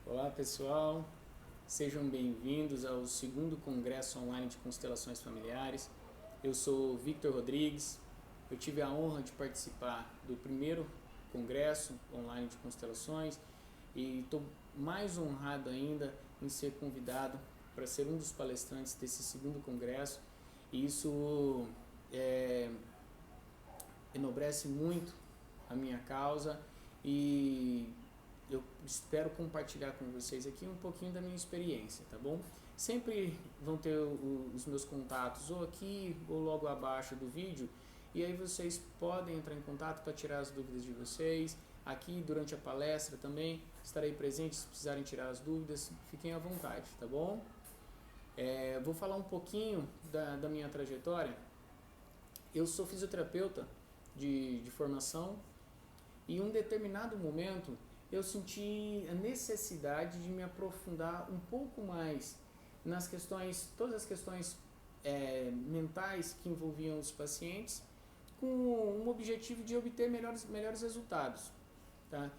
Olá pessoal, sejam bem-vindos ao segundo Congresso Online de Constelações Familiares. Eu sou Victor Rodrigues, eu tive a honra de participar do primeiro Congresso Online de Constelações e estou mais honrado ainda em ser convidado para ser um dos palestrantes desse segundo Congresso, e isso enobrece muito a minha causa e eu espero compartilhar com vocês aqui um pouquinho da minha experiência, tá bom? Sempre vão ter os meus contatos ou aqui ou logo abaixo do vídeo, e aí vocês podem entrar em contato para tirar as dúvidas de vocês. Aqui durante a palestra também estarei presente se precisarem tirar as dúvidas, fiquem à vontade, tá bom? Vou falar um pouquinho da minha trajetória. Eu sou fisioterapeuta de formação e em um determinado momento eu senti a necessidade de me aprofundar um pouco mais nas questões, todas as questões mentais que envolviam os pacientes, com um objetivo de obter melhores resultados. Tá?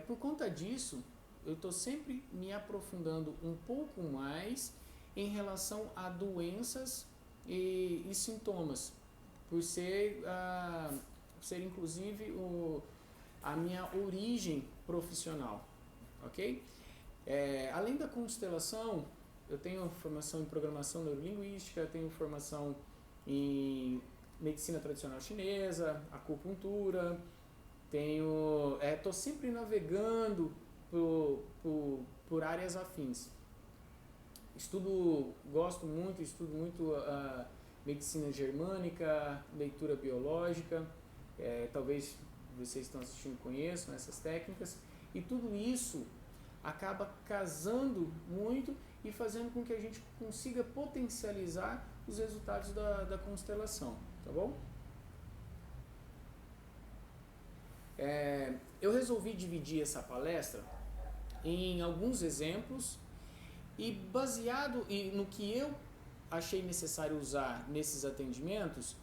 Por conta disso, eu estou sempre me aprofundando um pouco mais em relação a doenças e sintomas, por ser inclusive a minha origem profissional, ok? Além da constelação, eu tenho formação em programação neurolinguística, tenho formação em medicina tradicional chinesa, acupuntura, estou sempre navegando por áreas afins. Gosto muito, estudo muito a medicina germânica, leitura biológica, talvez vocês estão assistindo conheçam essas técnicas, e tudo isso acaba casando muito e fazendo com que a gente consiga potencializar os resultados da constelação, tá bom? Eu resolvi dividir essa palestra em alguns exemplos e baseado no que eu achei necessário usar nesses atendimentos,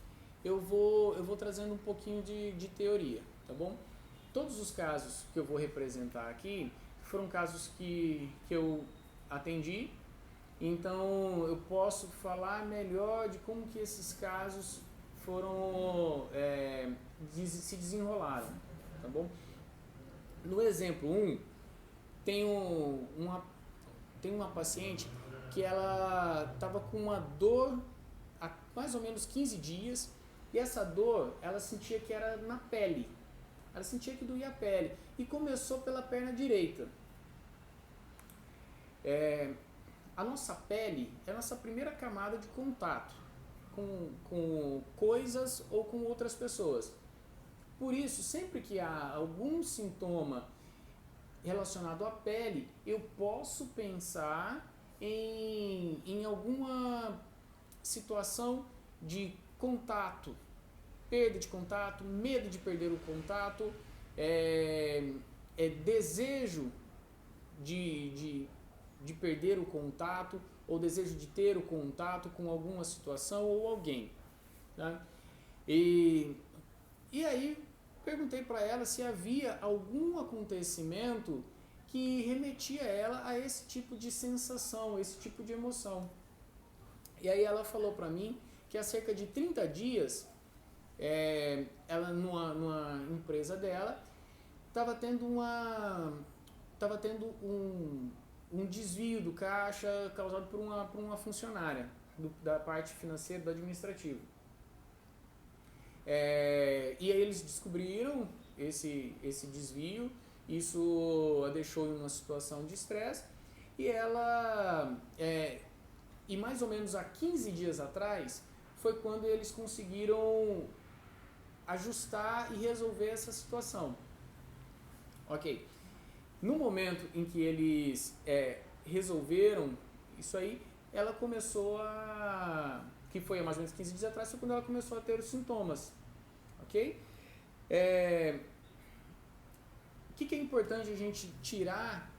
eu vou trazendo um pouquinho de teoria, tá bom? Todos os casos que eu vou representar aqui foram casos que eu atendi, então eu posso falar melhor de como que esses casos foram se desenrolaram, tá bom? No exemplo 1, tem uma paciente que ela estava com uma dor há mais ou menos 15 dias, e essa dor ela sentia que era na pele, ela sentia que doía a pele, e começou pela perna direita. A nossa pele é a nossa primeira camada de contato com coisas ou com outras pessoas. Por isso, sempre que há algum sintoma relacionado à pele, eu posso pensar em alguma situação de contato, perda de contato, medo de perder o contato, desejo de perder o contato, ou desejo de ter o contato com alguma situação ou alguém. Tá? E aí perguntei para ela se havia algum acontecimento que remetia ela a esse tipo de sensação, esse tipo de emoção. E aí ela falou para mim que há cerca de 30 dias, ela numa empresa dela, estava tendo um desvio do caixa causado por uma funcionária da parte financeira, do administrativo. E aí eles descobriram esse desvio, isso a deixou em uma situação de estresse, e ela, e mais ou menos há 15 dias atrás, foi quando eles conseguiram ajustar e resolver essa situação. Ok, no momento em que eles resolveram isso aí, ela começou que foi há mais ou menos 15 dias atrás, foi quando ela começou a ter os sintomas, ok? O que é importante a gente tirar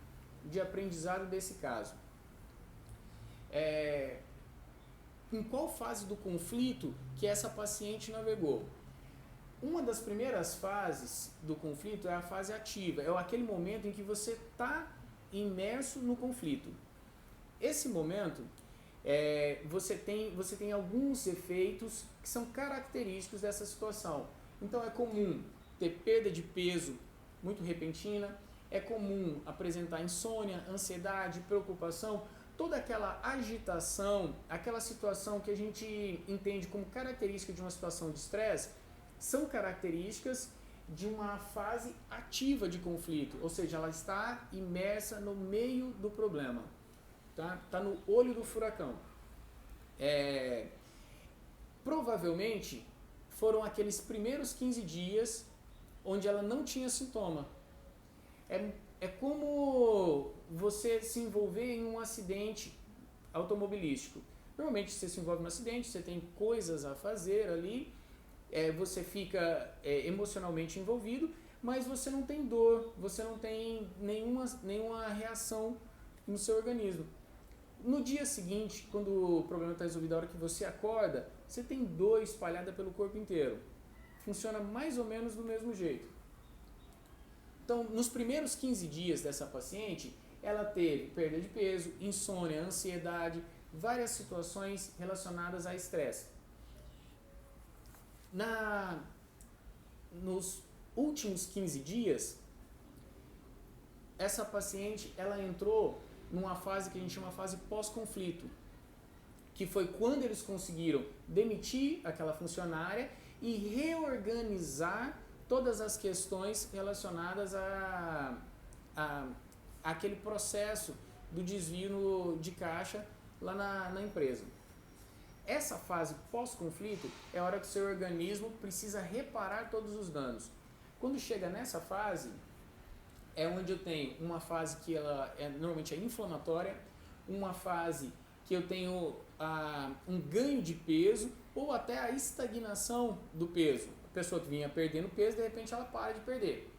de aprendizado desse caso? Em qual fase do conflito que essa paciente navegou? Uma das primeiras fases do conflito é a fase ativa, é aquele momento em que você está imerso no conflito. Esse momento, você tem alguns efeitos que são característicos dessa situação. Então é comum ter perda de peso muito repentina, é comum apresentar insônia, ansiedade, preocupação, toda aquela agitação, aquela situação que a gente entende como característica de uma situação de estresse, são características de uma fase ativa de conflito, ou seja, ela está imersa no meio do problema, tá? Está no olho do furacão. Provavelmente foram aqueles primeiros 15 dias onde ela não tinha sintoma. É como você se envolver em um acidente automobilístico. Normalmente você se envolve no acidente, você tem coisas a fazer ali, você fica emocionalmente envolvido, mas você não tem dor, você não tem nenhuma reação no seu organismo. No dia seguinte, quando o problema está resolvido, a hora que você acorda, você tem dor espalhada pelo corpo inteiro. Funciona mais ou menos do mesmo jeito. Então, nos primeiros 15 dias dessa paciente, ela teve perda de peso, insônia, ansiedade, várias situações relacionadas a estresse. Nos últimos 15 dias, essa paciente ela entrou numa fase que a gente chama fase pós-conflito, que foi quando eles conseguiram demitir aquela funcionária e reorganizar todas as questões relacionadas a aquele processo do desvio de caixa lá na empresa. Essa fase pós-conflito é a hora que o seu organismo precisa reparar todos os danos. Quando chega nessa fase, é onde eu tenho uma fase que ela normalmente é inflamatória, uma fase que eu tenho um ganho de peso ou até a estagnação do peso. A pessoa que vinha perdendo peso, de repente ela para de perder.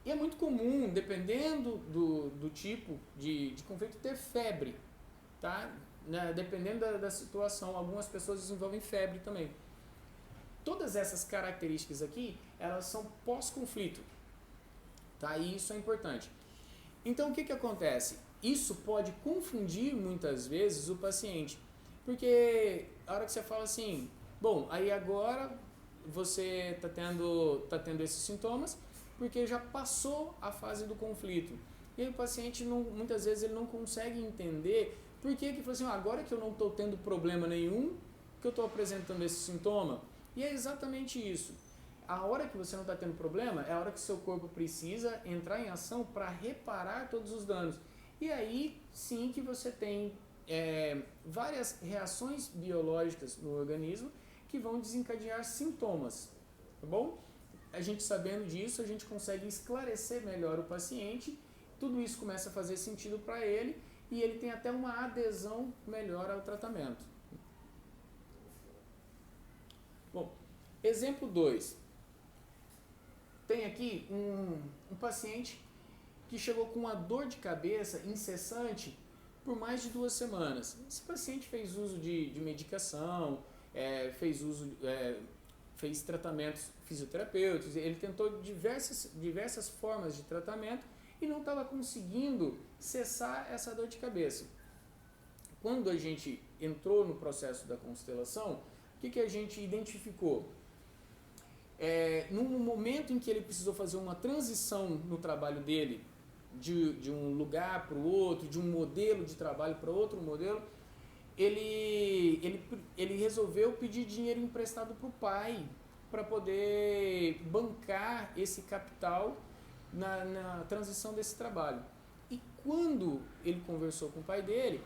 E é muito comum, dependendo do tipo de conflito, ter febre, tá? Dependendo da situação, algumas pessoas desenvolvem febre também. Todas essas características aqui, elas são pós-conflito, tá? E isso é importante. Então, o que acontece? Isso pode confundir muitas vezes o paciente, porque a hora que você fala assim, bom, aí agora você está tendo esses sintomas, porque já passou a fase do conflito. E aí o paciente, muitas vezes, ele não consegue entender por que fala assim, agora que eu não estou tendo problema nenhum, que eu estou apresentando esse sintoma. E é exatamente isso. A hora que você não está tendo problema, é a hora que seu corpo precisa entrar em ação para reparar todos os danos. E aí, sim, que você tem várias reações biológicas no organismo que vão desencadear sintomas, tá bom? A gente sabendo disso, a gente consegue esclarecer melhor o paciente, tudo isso começa a fazer sentido para ele e ele tem até uma adesão melhor ao tratamento. Bom, exemplo 2. Tem aqui um paciente que chegou com uma dor de cabeça incessante por mais de 2 semanas. Esse paciente fez uso de medicação, fez tratamentos fisioterapêuticos, ele tentou diversas formas de tratamento e não estava conseguindo cessar essa dor de cabeça. Quando a gente entrou no processo da constelação, o que a gente identificou? No momento em que ele precisou fazer uma transição no trabalho dele, de um lugar para o outro, de um modelo de trabalho para outro modelo, ele resolveu pedir dinheiro emprestado para o pai, para poder bancar esse capital na transição desse trabalho. E quando ele conversou com o pai dele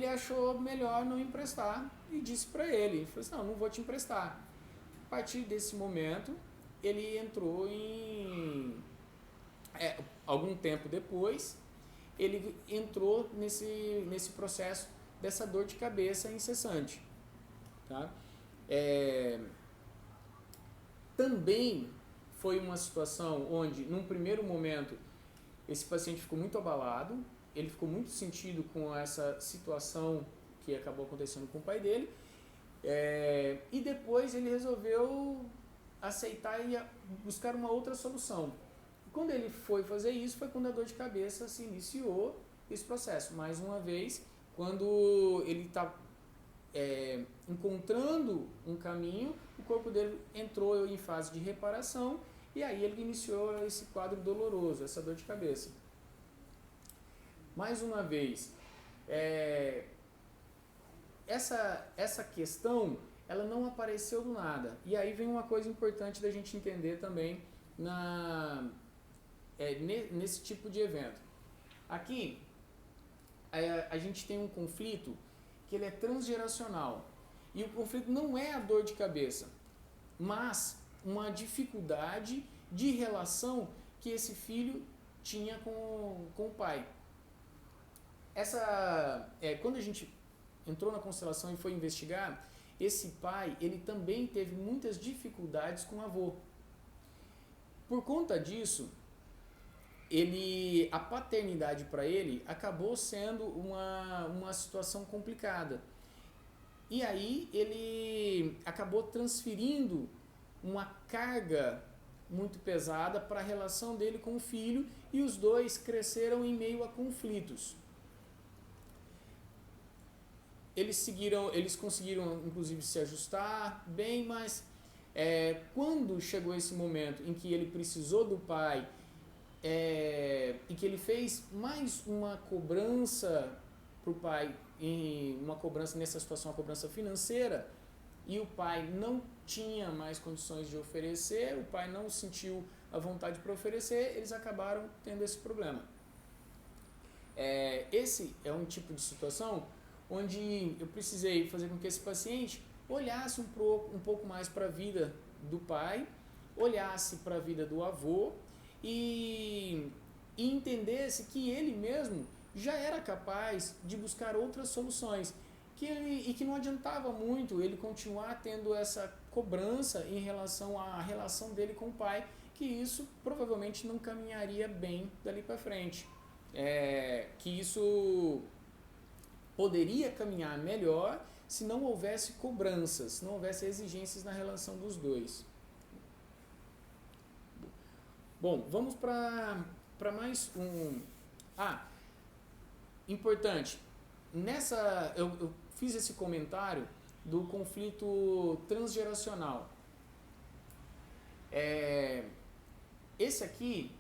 achou melhor não emprestar e disse para ele, falou assim, não vou te emprestar. A partir desse momento, ele entrou algum tempo depois, ele entrou nesse processo dessa dor de cabeça incessante. Tá? Também foi uma situação onde, num primeiro momento, esse paciente ficou muito abalado, ele ficou muito sentido com essa situação que acabou acontecendo com o pai dele, e depois ele resolveu aceitar e buscar uma outra solução. Quando ele foi fazer isso, foi quando a dor de cabeça se iniciou esse processo. Mais uma vez, quando ele está encontrando um caminho, o corpo dele entrou em fase de reparação e aí ele iniciou esse quadro doloroso, essa dor de cabeça. Mais uma vez, essa questão, ela não apareceu do nada. E aí vem uma coisa importante da gente entender também nesse tipo de evento. Aqui, a gente tem um conflito que ele é transgeracional. E o conflito não é a dor de cabeça, mas uma dificuldade de relação que esse filho tinha com o pai. Quando a gente entrou na constelação e foi investigar, esse pai, ele também teve muitas dificuldades com o avô. Por conta disso, a paternidade para ele acabou sendo uma situação complicada. E aí ele acabou transferindo uma carga muito pesada para a relação dele com o filho e os dois cresceram em meio a conflitos. Eles conseguiram inclusive se ajustar bem, mas quando chegou esse momento em que ele precisou do pai e que ele fez mais uma cobrança para o pai, uma cobrança nessa situação, uma cobrança financeira, e o pai não tinha mais condições de oferecer, o pai não sentiu a vontade para oferecer, eles acabaram tendo esse problema. Esse é um tipo de situação onde eu precisei fazer com que esse paciente olhasse um pouco mais para a vida do pai, olhasse para a vida do avô e entendesse que ele mesmo já era capaz de buscar outras soluções e que não adiantava muito ele continuar tendo essa cobrança em relação à relação dele com o pai, que isso provavelmente não caminharia bem dali para frente. Que isso poderia caminhar melhor se não houvesse cobranças, se não houvesse exigências na relação dos dois. Bom, vamos para mais um... importante. Eu fiz esse comentário do conflito transgeracional. Esse aqui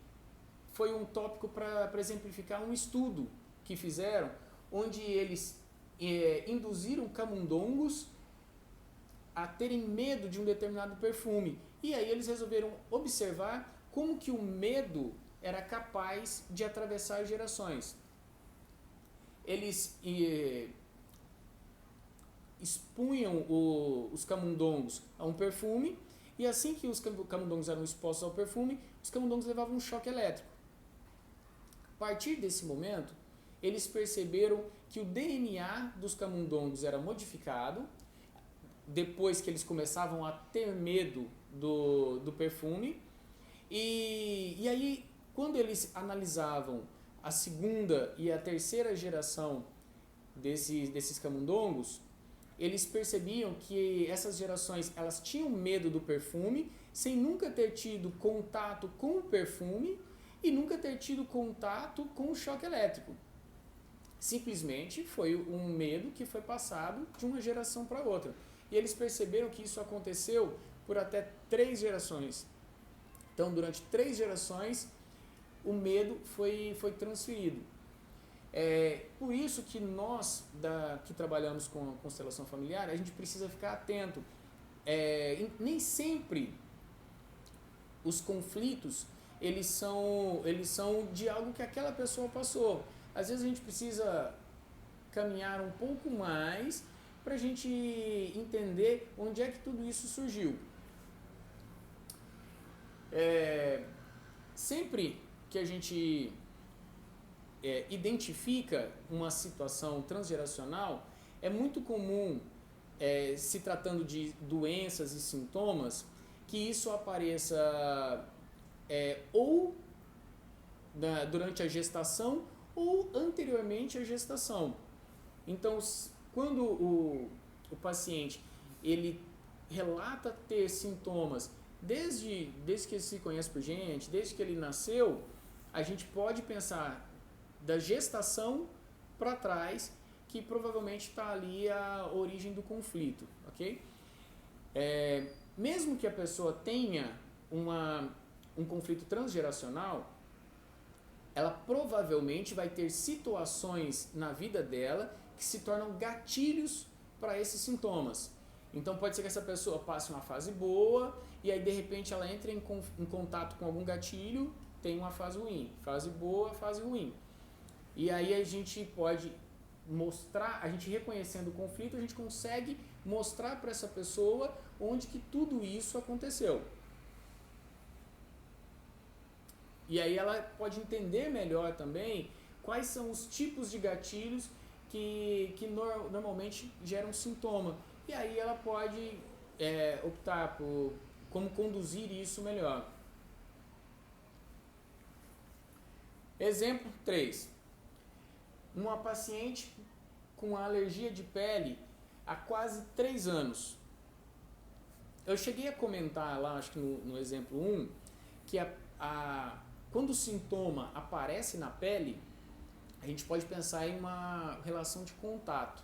foi um tópico para exemplificar um estudo que fizeram, onde eles induziram camundongos a terem medo de um determinado perfume. E aí eles resolveram observar como que o medo era capaz de atravessar gerações. Eles expunham os camundongos a um perfume, e assim que os camundongos eram expostos ao perfume, os camundongos levavam um choque elétrico. A partir desse momento, eles perceberam que o DNA dos camundongos era modificado, depois que eles começavam a ter medo do perfume, e aí, quando eles analisavam a segunda e a terceira geração desses camundongos, eles percebiam que essas gerações elas tinham medo do perfume, sem nunca ter tido contato com o perfume e nunca ter tido contato com o choque elétrico. Simplesmente foi um medo que foi passado de uma geração para outra. E eles perceberam que isso aconteceu por até 3 gerações. Então, durante 3 gerações, o medo foi transferido. Por isso que nós, que trabalhamos com constelação familiar, a gente precisa ficar atento. Nem sempre os conflitos eles são de algo que aquela pessoa passou. Às vezes a gente precisa caminhar um pouco mais para a gente entender onde é que tudo isso surgiu. Sempre que a gente identifica uma situação transgeracional, é muito comum, se tratando de doenças e sintomas, que isso apareça ou durante a gestação ou anteriormente à gestação. Então, quando o paciente ele relata ter sintomas desde que ele se conhece por gente, desde que ele nasceu, a gente pode pensar da gestação para trás, que provavelmente está ali a origem do conflito, ok? Mesmo que a pessoa tenha um conflito transgeracional, ela provavelmente vai ter situações na vida dela que se tornam gatilhos para esses sintomas. Então pode ser que essa pessoa passe uma fase boa e aí de repente ela entra em contato com algum gatilho, tem uma fase ruim, fase boa, fase ruim. E aí a gente pode mostrar, a gente reconhecendo o conflito, a gente consegue mostrar para essa pessoa onde que tudo isso aconteceu. E aí ela pode entender melhor também quais são os tipos de gatilhos que normalmente geram sintoma. E aí ela pode optar por como conduzir isso melhor. Exemplo 3. Uma paciente com alergia de pele há quase 3 anos. Eu cheguei a comentar lá, acho que no exemplo 1, que quando o sintoma aparece na pele, a gente pode pensar em uma relação de contato.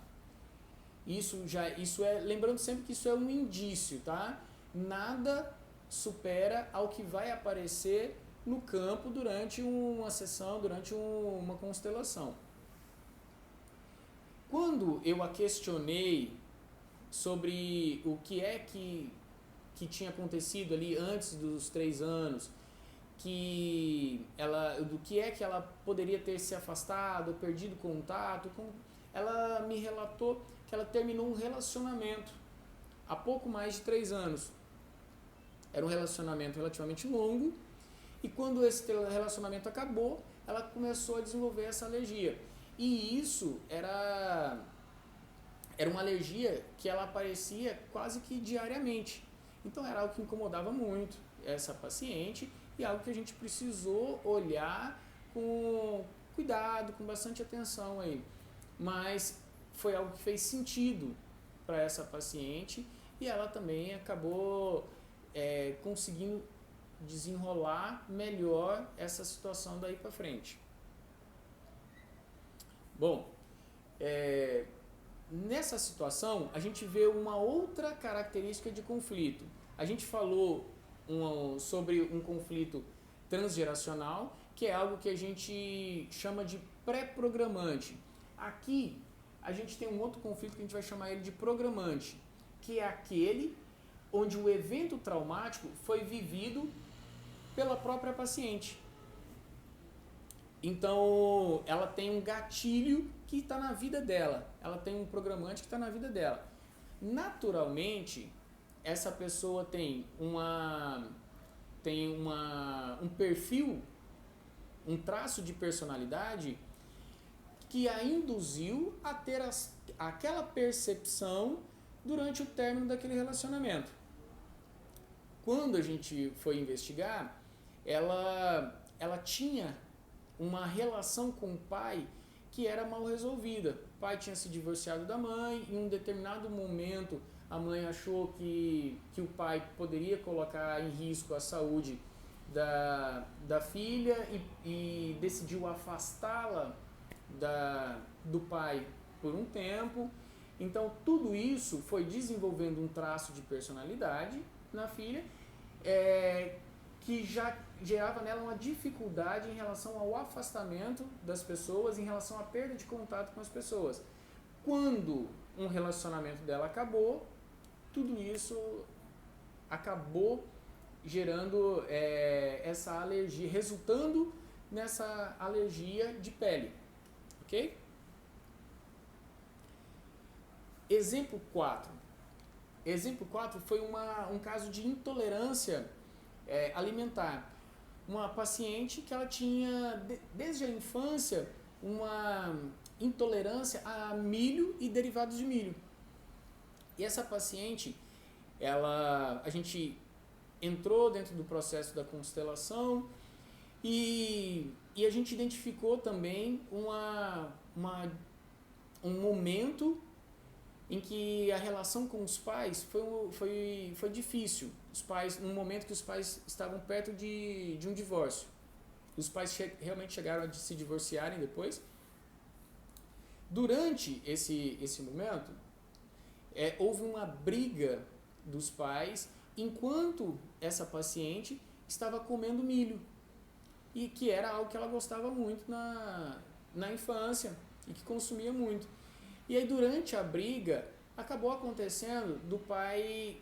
Lembrando sempre que isso é um indício, tá? Nada supera ao que vai aparecer no campo durante uma sessão, durante uma constelação. Quando eu a questionei sobre o que é que tinha acontecido ali antes dos 3 anos, do que é que ela poderia ter se afastado, perdido contato, ela me relatou que ela terminou um relacionamento há pouco mais de 3 anos. Era um relacionamento relativamente longo e quando esse relacionamento acabou, ela começou a desenvolver essa alergia. E isso era uma alergia que ela aparecia quase que diariamente. Então era algo que incomodava muito essa paciente e algo que a gente precisou olhar com cuidado, com bastante atenção aí. Mas foi algo que fez sentido para essa paciente e ela também acabou conseguindo desenrolar melhor essa situação daí para frente. Bom, nessa situação a gente vê uma outra característica de conflito. A gente falou sobre um conflito transgeracional, que é algo que a gente chama de pré-programante. Aqui a gente tem um outro conflito que a gente vai chamar ele de programante, que é aquele onde o evento traumático foi vivido pela própria paciente. Então, ela tem um gatilho que está na vida dela, ela tem um programante que está na vida dela. Naturalmente, essa pessoa tem um perfil, um traço de personalidade que a induziu a ter aquela percepção durante o término daquele relacionamento. Quando a gente foi investigar, ela tinha uma relação com o pai que era mal resolvida. O pai tinha se divorciado da mãe, em um determinado momento a mãe achou que o pai poderia colocar em risco a saúde da filha e decidiu afastá-la do pai por um tempo. Então tudo isso foi desenvolvendo um traço de personalidade na filha que já gerava nela uma dificuldade em relação ao afastamento das pessoas, em relação à perda de contato com as pessoas. Quando um relacionamento dela acabou, tudo isso acabou gerando essa alergia, resultando nessa alergia de pele, ok? Exemplo 4. Exemplo 4 foi um caso de intolerância alimentar. Uma paciente que ela tinha, desde a infância, uma intolerância a milho e derivados de milho. E essa paciente, a gente entrou dentro do processo da constelação e a gente identificou também um momento em que a relação com os pais foi difícil. num momento que os pais estavam perto de um divórcio. Os pais realmente chegaram a se divorciarem depois. Durante esse momento, houve uma briga dos pais enquanto essa paciente estava comendo milho, e que era algo que ela gostava muito na infância e que consumia muito. E aí, durante a briga, acabou acontecendo do pai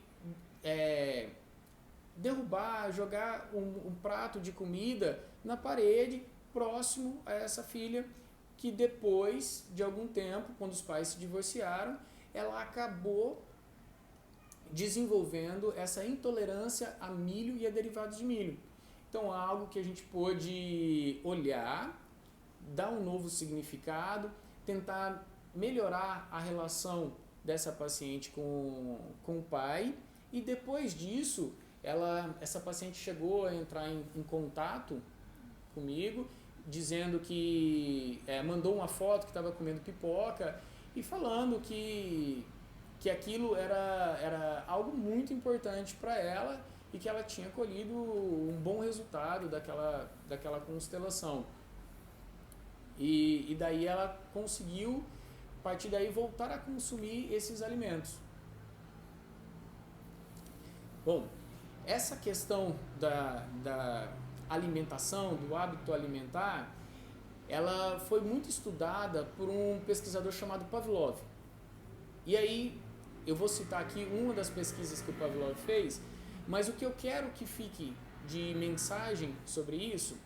derrubar, jogar um prato de comida na parede próximo a essa filha, que depois de algum tempo, quando os pais se divorciaram, ela acabou desenvolvendo essa intolerância a milho e a derivados de milho. Então, algo que a gente pôde olhar, dar um novo significado, tentar melhorar a relação dessa paciente com o pai, e depois disso, essa paciente chegou a entrar em contato comigo, dizendo que mandou uma foto que estava comendo pipoca e falando que aquilo era algo muito importante para ela e que ela tinha colhido um bom resultado daquela constelação. E daí ela conseguiu, a partir daí, voltar a consumir esses alimentos. Bom, essa questão da alimentação, do hábito alimentar, ela foi muito estudada por um pesquisador chamado Pavlov. E aí, eu vou citar aqui uma das pesquisas que o Pavlov fez, mas o que eu quero que fique de mensagem sobre isso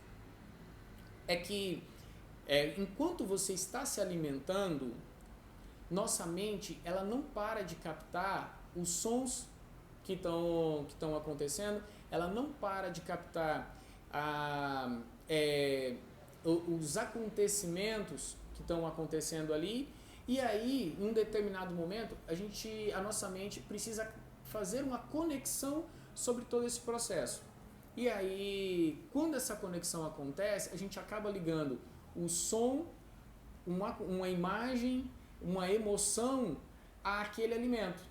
é que, enquanto você está se alimentando, nossa mente ela não para de captar os sons que estão acontecendo, ela não para de captar os acontecimentos que estão acontecendo ali, e aí, em um determinado momento, a nossa mente precisa fazer uma conexão sobre todo esse processo. E aí, quando essa conexão acontece, a gente acaba ligando o som, uma imagem, uma emoção àquele alimento.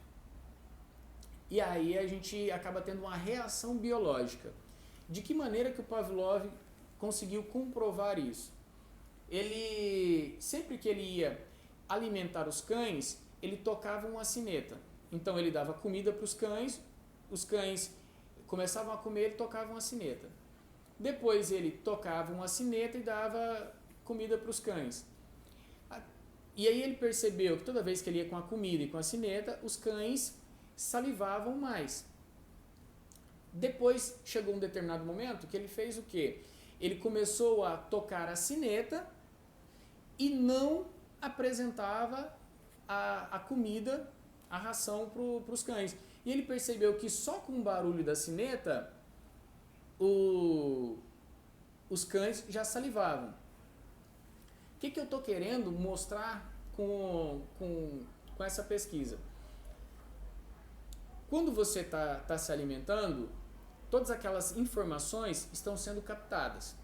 E aí a gente acaba tendo uma reação biológica. De que maneira que o Pavlov conseguiu comprovar isso? Ele, sempre que ele ia alimentar os cães, ele tocava uma sineta. Então ele dava comida para os cães começavam a comer, ele tocava uma sineta. Depois ele tocava uma sineta e dava comida para os cães. E aí ele percebeu que toda vez que ele ia com a comida e com a sineta, os cães salivavam mais. Depois chegou um determinado momento que ele fez o quê? Ele começou a tocar a sineta e não apresentava a comida, a ração para os cães. E ele percebeu que só com o barulho da sineta, os cães já salivavam. O que eu estou querendo mostrar com essa pesquisa? Quando você está se alimentando, todas aquelas informações estão sendo captadas.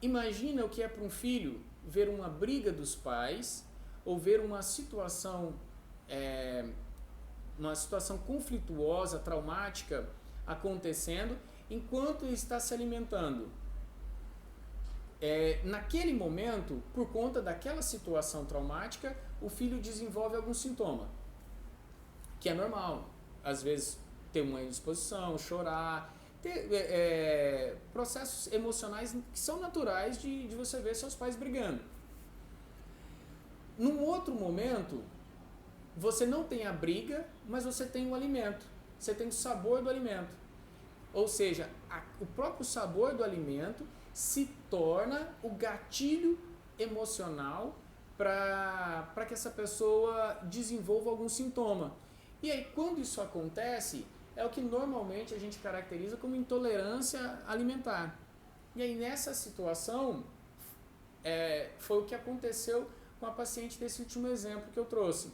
Imagina o que é para um filho ver uma briga dos pais ou ver uma situação conflituosa, traumática acontecendo enquanto está se alimentando. Naquele momento, por conta daquela situação traumática, o filho desenvolve algum sintoma, que é normal. Às vezes ter uma indisposição, chorar, ter processos emocionais que são naturais de você ver seus pais brigando. Num outro momento, você não tem a briga, mas você tem o alimento, você tem o sabor do alimento. Ou seja, o próprio sabor do alimento se torna o gatilho emocional para que essa pessoa desenvolva algum sintoma. E aí, quando isso acontece, é o que normalmente a gente caracteriza como intolerância alimentar. E aí, nessa situação, foi o que aconteceu com a paciente desse último exemplo que eu trouxe.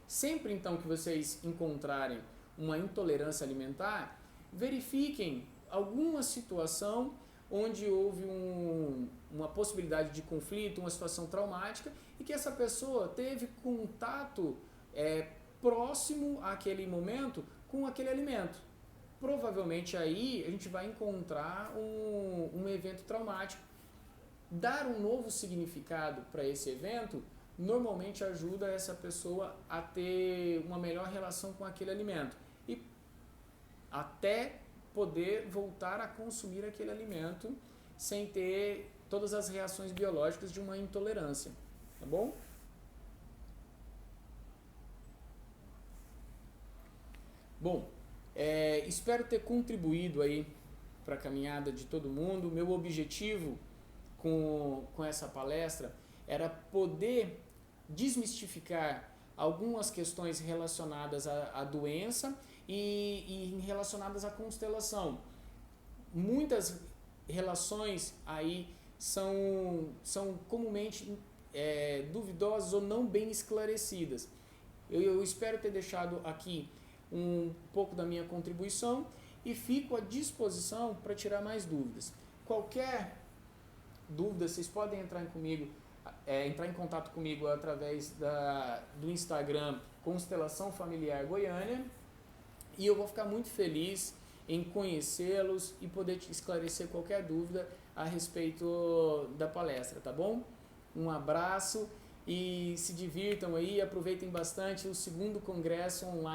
Sempre, então, que vocês encontrarem uma intolerância alimentar, verifiquem alguma situação onde houve uma possibilidade de conflito, uma situação traumática, e que essa pessoa teve contato próximo àquele momento com aquele alimento. provavelmente aí a gente vai encontrar um evento traumático. Dar um novo significado para esse evento normalmente ajuda essa pessoa a ter uma melhor relação com aquele alimento e até poder voltar a consumir aquele alimento sem ter todas as reações biológicas de uma intolerância, tá bom? Bom, espero ter contribuído aí para a caminhada de todo mundo. Meu objetivo com essa palestra era poder desmistificar algumas questões relacionadas à doença e relacionadas à constelação. Muitas relações aí são comumente duvidosas ou não bem esclarecidas. Eu espero ter deixado aqui um pouco da minha contribuição e fico à disposição para tirar mais dúvidas. Qualquer dúvida, vocês podem entrar em contato comigo através do Instagram Constelação Familiar Goiânia, e eu vou ficar muito feliz em conhecê-los e poder te esclarecer qualquer dúvida a respeito da palestra, tá bom? Um abraço e se divirtam aí, aproveitem bastante o segundo congresso online